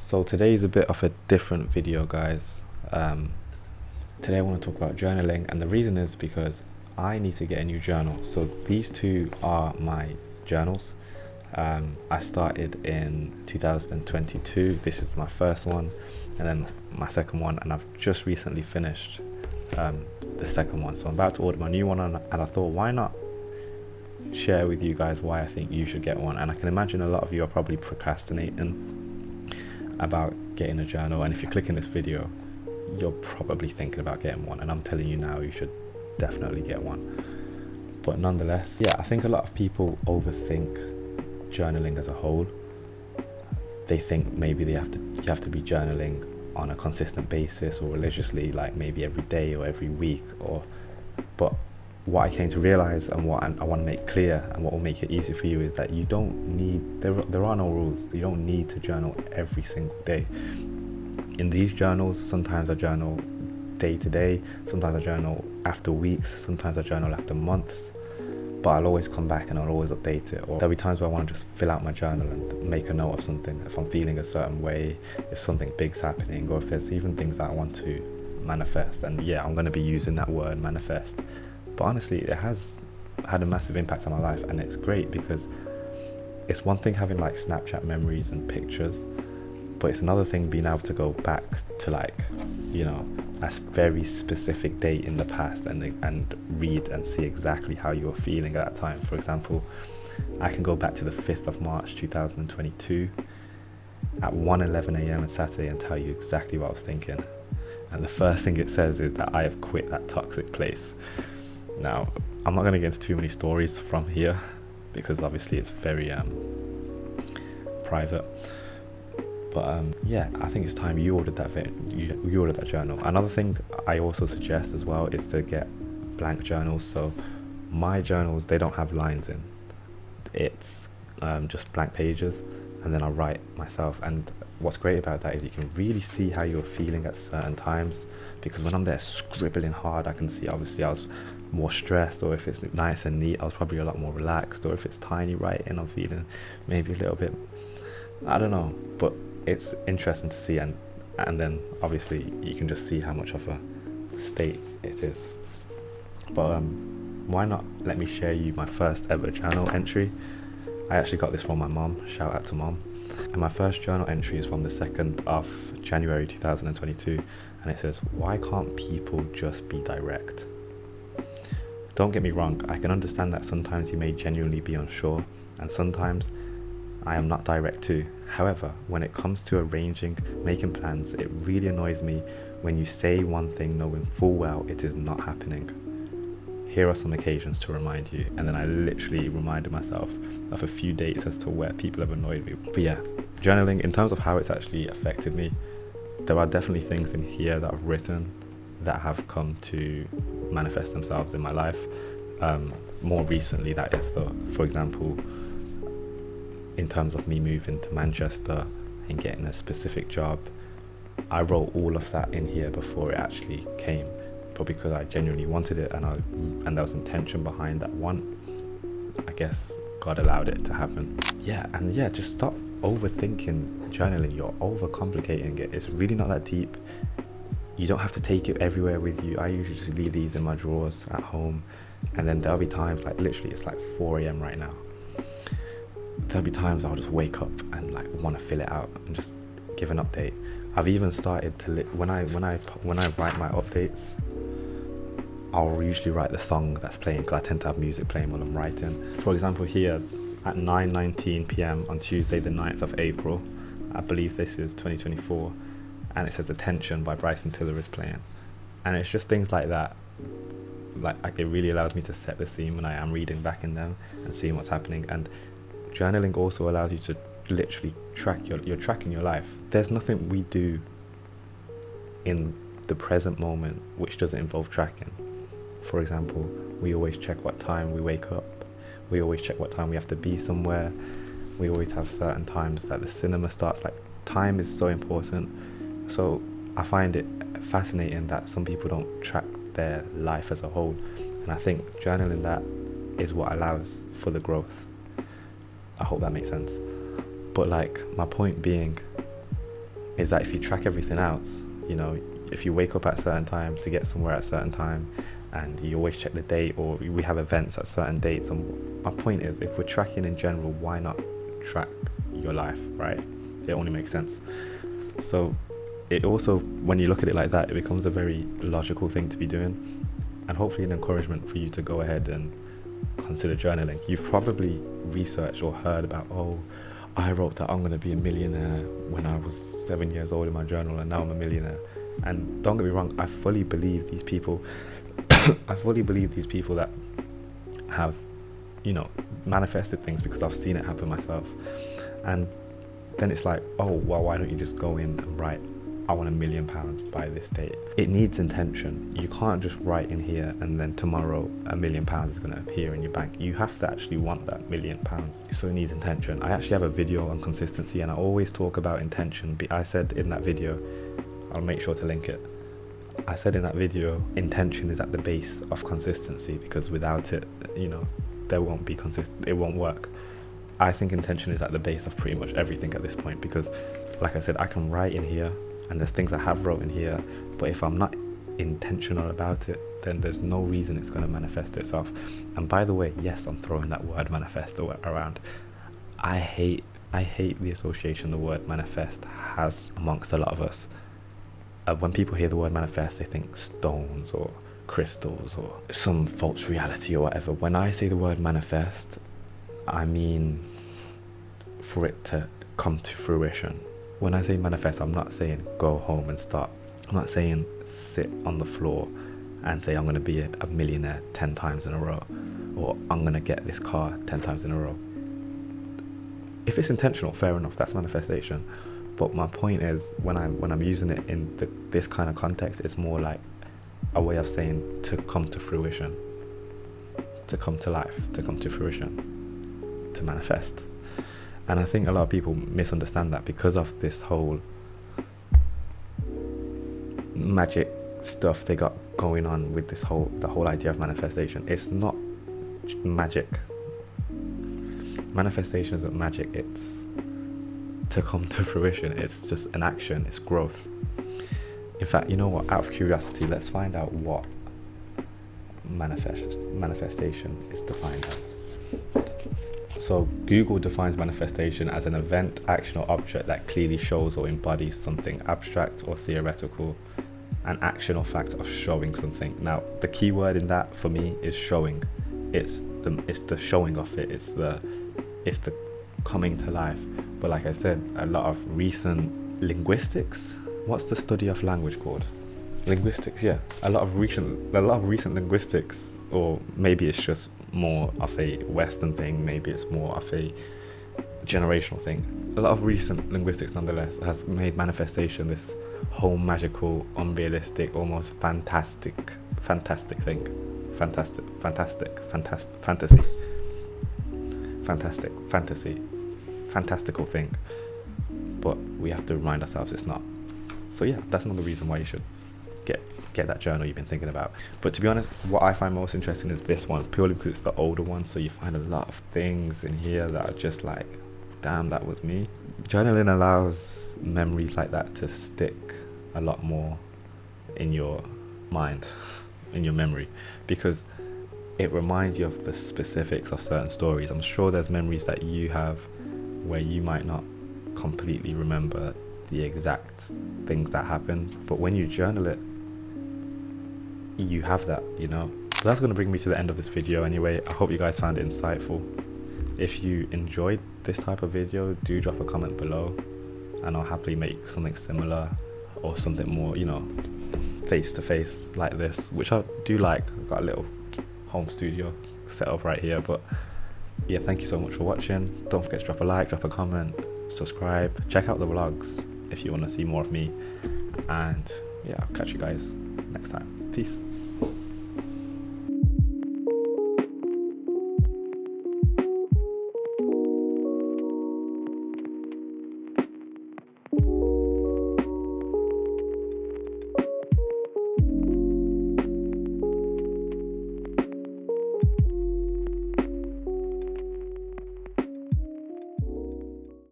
So today is a bit of a different video, guys. Today I want to talk about journaling, and the reason is because I need to get a new journal. So these two are my journals. I started in 2022. This is my first one, and then my second one, and I've just recently finished the second one. So I'm about to order my new one, and I thought, why not share with you guys why I think you should get one. And I can imagine a lot of you are probably procrastinating about getting a journal, and if you're clicking this video, you're probably thinking about getting one, and I'm telling you now, you should definitely get one. But nonetheless, yeah, I think a lot of people overthink journaling as a whole. They think maybe you have to be journaling on a consistent basis or religiously, like maybe every day or every week, but what I came to realize, and what I want to make clear, and what will make it easy for you, is that you don't need, there are no rules. You don't need to journal every single day. In these journals, sometimes I journal day to day, sometimes I journal after weeks, sometimes I journal after months, but I'll always come back and I'll always update it. Or there'll be times where I want to just fill out my journal and make a note of something, if I'm feeling a certain way, if something big's happening, or if there's even things that I want to manifest. And yeah, I'm going to be using that word, manifest. But honestly, it has had a massive impact on my life, and it's great because it's one thing having like Snapchat memories and pictures, but it's another thing being able to go back to, like, you know, a very specific date in the past and read and see exactly how you were feeling at that time. For example, I can go back to the 5th of March 2022 at 1:11 a.m. on Saturday and tell you exactly what I was thinking. And the first thing it says is that I have quit that toxic place. Now, I'm not going to get into too many stories from here because obviously it's very private. But yeah, I think it's time you ordered you ordered that journal. Another thing I also suggest as well is to get blank journals. So my journals, they don't have lines in. It's just blank pages, and then I write myself. And what's great about that is you can really see how you're feeling at certain times, because when I'm there scribbling hard, I can see obviously I was more stressed, or if it's nice and neat, I was probably a lot more relaxed, or if it's tiny writing, I'm feeling maybe a little bit, I don't know, but it's interesting to see. And then obviously you can just see how much of a state it is. But why not let me share you my first ever journal entry. I actually got this from my mom, shout out to mom. And my first journal entry is from the 2nd of January 2022, and it says, why can't people just be direct? Don't get me wrong, I can understand that sometimes you may genuinely be unsure, and sometimes I am not direct too. However, when it comes to arranging, making plans, it really annoys me when you say one thing knowing full well it is not happening. Here are some occasions to remind you. And then I literally reminded myself of a few dates as to where people have annoyed me. But yeah, journaling, in terms of how it's actually affected me, there are definitely things in here that I've written that have come to manifest themselves in my life. More recently, that is, for example, in terms of me moving to Manchester and getting a specific job, I wrote all of that in here before it actually came. But because I genuinely wanted it, and there was intention behind that want, I guess God allowed it to happen. Yeah, and yeah, just stop overthinking journaling. You're overcomplicating it. It's really not that deep. You don't have to take it everywhere with you. I usually just leave these in my drawers at home, and then there'll be times, like literally it's like 4 a.m. right now. There'll be times I'll just wake up and like want to fill it out and just give an update. I've even started to when I write my updates, I'll usually write the song that's playing, because I tend to have music playing while I'm writing. For example, here at 9:19 p.m. on Tuesday the 9th of April, I believe this is 2024, and it says Attention by Bryson Tiller is playing. And it's just things like that, like it really allows me to set the scene when I am reading back in them and seeing what's happening. And journaling also allows you to literally track you're tracking your life. There's nothing we do in the present moment which doesn't involve tracking. For example, we always check what time we wake up. We always check what time we have to be somewhere. We always have certain times that the cinema starts. Like, time is so important. So I find it fascinating that some people don't track their life as a whole. And I think journaling that is what allows for the growth. I hope that makes sense. But like, my point being, is that if you track everything else, you know, if you wake up at a certain time to get somewhere at a certain time, and you always check the date, or we have events at certain dates. And my point is, if we're tracking in general, why not track your life, right? It only makes sense. So it also, when you look at it like that, it becomes a very logical thing to be doing, and hopefully an encouragement for you to go ahead and consider journaling. You've probably researched or heard about, oh, I wrote that I'm going to be a millionaire when I was 7 years old in my journal, and now I'm a millionaire. And don't get me wrong, I fully believe these people I fully believe these people that have, you know, manifested things, because I've seen it happen myself. And then it's like, oh, well, why don't you just go in and write, I want £1 million by this date? It needs intention. You can't just write in here and then tomorrow £1 million is going to appear in your bank. You have to actually want that £1 million. So it needs intention. I actually have a video on consistency, and I always talk about intention. I said in that video, I'll make sure to link it, I said in that video, intention is at the base of consistency, because without it, you know, there won't be it won't work. I think intention is at the base of pretty much everything at this point, because like I said, I can write in here and there's things I have wrote in here, but if I'm not intentional about it, then there's no reason it's going to manifest itself. And by the way, yes, I'm throwing that word manifest around. I hate the association the word manifest has amongst a lot of us. When people hear the word manifest, they think stones or crystals or some false reality or whatever. When I say the word manifest, I mean for it to come to fruition. When I say manifest, I'm not saying go home and start. I'm not saying sit on the floor and say I'm going to be a millionaire 10 times in a row, or I'm going to get this car 10 times in a row. If it's intentional, fair enough, that's manifestation. But my point is, when I'm using it in this kind of context, it's more like a way of saying to come to fruition, to come to life, to come to fruition, to manifest. And I think a lot of people misunderstand that because of this whole magic stuff they got going on with the whole idea of manifestation. It's not magic. Manifestation isn't magic. It's to come to fruition. It's just an action. It's growth. In fact, you know what, out of curiosity, let's find out what manifestation is defined as. So Google defines manifestation as an event, action or object that clearly shows or embodies something abstract or theoretical, an action or fact of showing something. Now the key word in that for me is showing. It's the showing of it. It's the coming to life. But like I said, a lot of recent linguistics, what's the study of language called? Linguistics, yeah. A lot of recent linguistics, or maybe it's just more of a Western thing, maybe it's more of a generational thing. A lot of recent linguistics nonetheless has made manifestation this whole magical, unrealistic, almost fantastic thing. Fantastical thing. But we have to remind ourselves it's not. So yeah, that's another reason why you should get that journal you've been thinking about. But to be honest, what I find most interesting is this one, purely because it's the older one. So you find a lot of things in here that are just like, damn, that was me. Journaling allows memories like that to stick a lot more in your mind, in your memory, because it reminds you of the specifics of certain stories. I'm sure there's memories that you have where you might not completely remember the exact things that happened, but when you journal it, you have that, you know. So that's going to bring me to the end of this video anyway. I hope you guys found it insightful. If you enjoyed this type of video, do drop a comment below and I'll happily make something similar or something more, you know, face to face like this, which I do like. I've got a little home studio set up right here. But yeah, thank you so much for watching. Don't forget to drop a like, drop a comment, subscribe, check out the vlogs if you want to see more of me, and yeah, I'll catch you guys next time. Peace.